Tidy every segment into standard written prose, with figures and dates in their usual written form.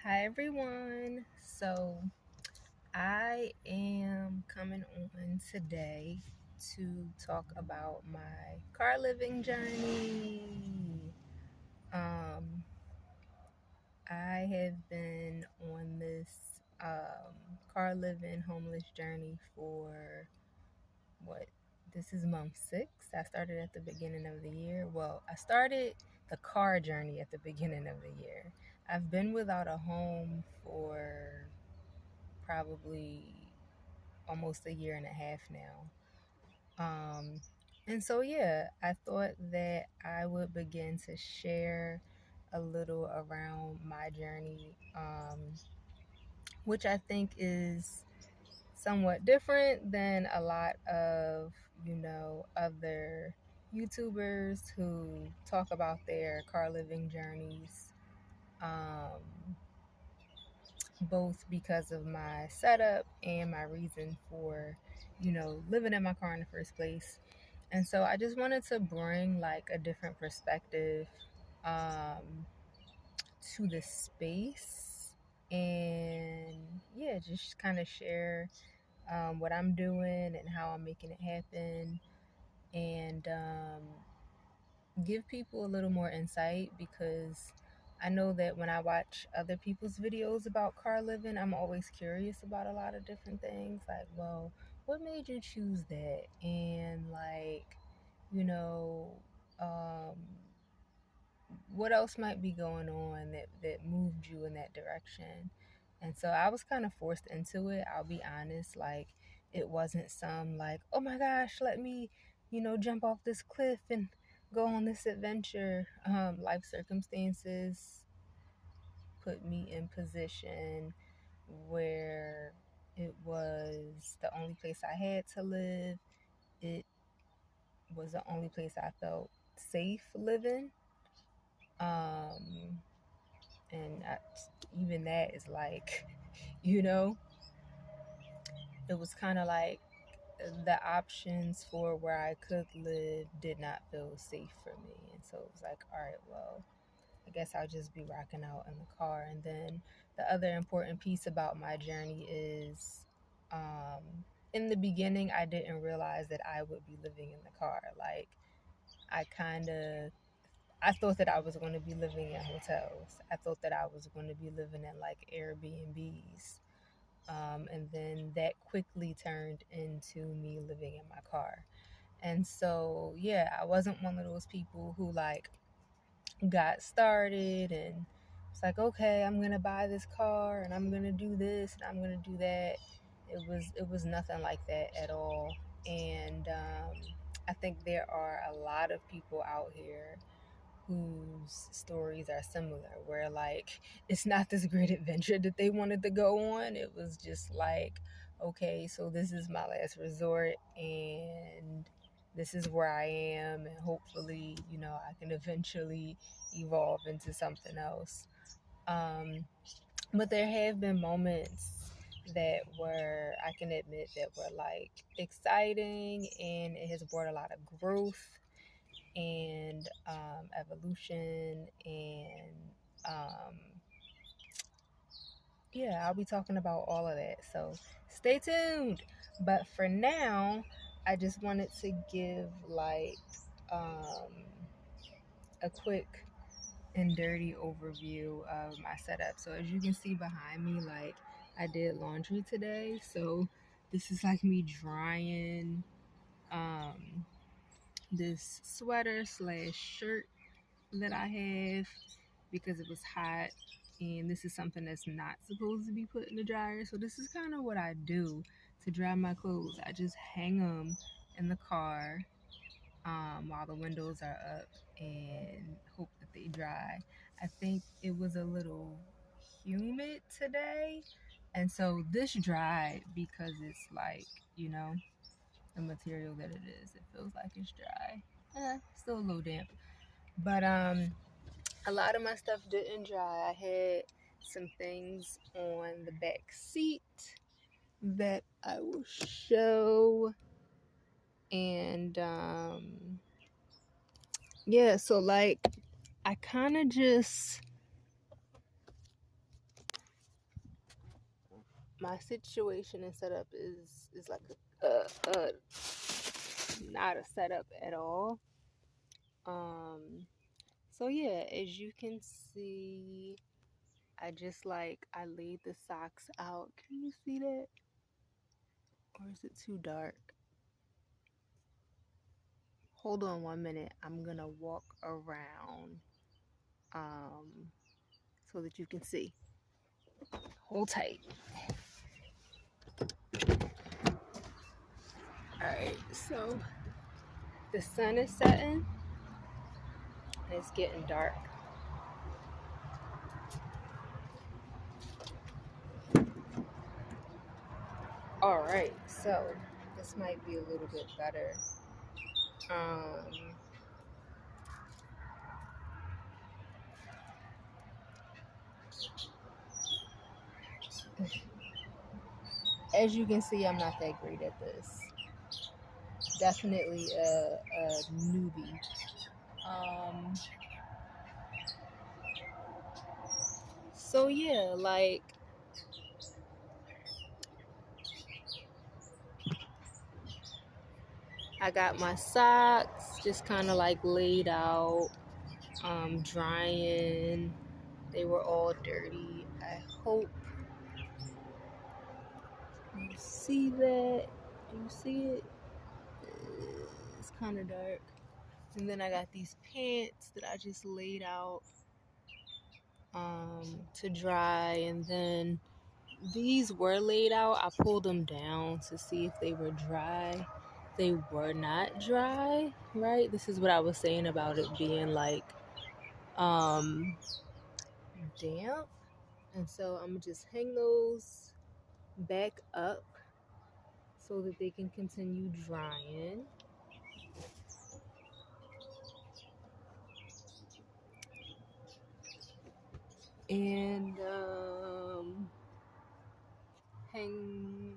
Hi everyone. So I am coming on today to talk about my car living journey. Um, I have been on this car living homeless journey for what? This is month 6. I started at the beginning of the year. Well, I started the car journey at the beginning of the year. I've been without a home for probably almost a year and a half now. And so, yeah, I thought that I would begin to share a little around my journey, which I think is somewhat different than a lot of, other YouTubers who talk about their car living journeys. Um, both because of my setup and my reason for, living in my car in the first place. And so I just wanted to bring like a different perspective um, to the space and yeah, just kind of share what I'm doing and how I'm making it happen and give people a little more insight because I know that when I watch other people's videos about car living, I'm always curious about a lot of different things. Like, well, what made you choose that? And like, you know, um, what else might be going on that moved you in that direction? And so I was kind of forced into it. I'll be honest, like it wasn't some like, oh my gosh, let me, jump off this cliff and go on this adventure. Life circumstances put me in position where it was the only place I had to live. It was the only place I felt safe living. Um, and even that is like, you know, it was kind of like the options for where I could live did not feel safe for me. And so it was like, all right, well, I guess I'll just be rocking out in the car. And then the other important piece about my journey is in the beginning, I didn't realize that I would be living in the car. Like, I kind of I thought that I was going to be living in hotels. I thought that I was going to be living in like Airbnbs. And then that quickly turned into me living in my car. And so, yeah, I wasn't one of those people who like got started and it's like, okay, I'm going to buy this car and I'm going to do this and I'm going to do that. It was nothing like that at all. And I think there are a lot of people out here whose stories are similar, where like it's not this great adventure that they wanted to go on. It was just like, okay, so this is my last resort and this is where I am, and hopefully, I can eventually evolve into something else. Um, but there have been moments that were, I can admit, that were like exciting, and it has brought a lot of growth and evolution and um, yeah, I'll be talking about all of that, so stay tuned. But for now, I just wanted to give like um, a quick and dirty overview of my setup. So as you can see behind me, like I did laundry today, so this is like me drying um, this sweater slash shirt that I have because it was hot, and this is something that's not supposed to be put in the dryer. So this is kind of what I do to dry my clothes. I just hang them in the car while the windows are up and hope that they dry. I think it was a little humid today, and so this dried because it's like, you know, the material that it is. It feels like it's dry. Still a little damp. But a lot of my stuff didn't dry. I had some things on the back seat that I will show. And yeah, so like I kind of just my situation and setup is like a not a setup at all. Um, so yeah, as you can see, I laid the socks out. Can you see that? Or is it too dark? Hold on 1 minute. I'm gonna walk around um so that you can see. Hold tight. Alright, so the sun is setting and it's getting dark. Alright, so this might be a little bit better. Um as you can see, I'm not that great at this. Definitely a newbie. Um so yeah, like I got my socks just kind of like laid out, drying. They were all dirty. I hope you see that. Do you see it? It's kind of dark. And then I got these pants that I just laid out to dry. And then these were laid out. I pulled them down to see if they were dry. They were not dry, right? This is what I was saying about it being like damp. And so I'm gonna just hang those back up so that they can continue drying. And hang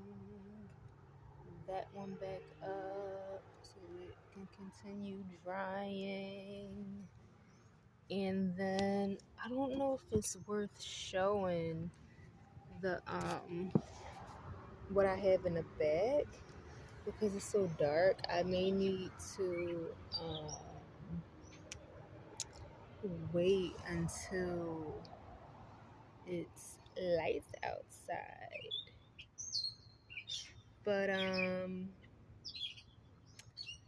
that one back up so it can continue drying. And then I don't know if it's worth showing the what I have in the bag because it's so dark. I may need to wait until it's light outside. But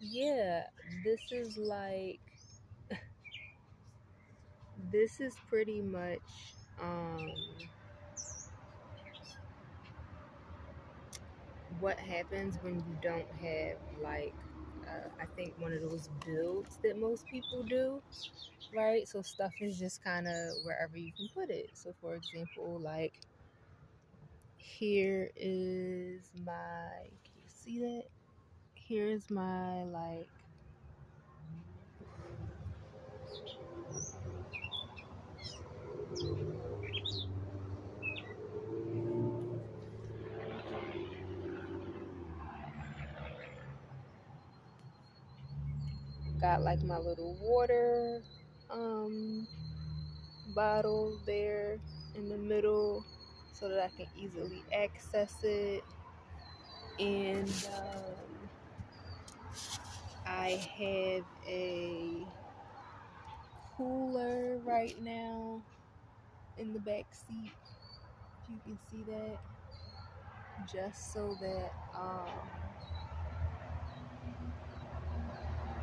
yeah, this is like this is pretty much what happens when you don't have like I think one of those builds that most people do, right? So stuff is just kind of wherever you can put it. So for example, like here is my, can you see that? Here's my like got like my little water bottle there in the middle so that I can easily access it. And I have a cooler right now in the back seat, if you can see that, just so that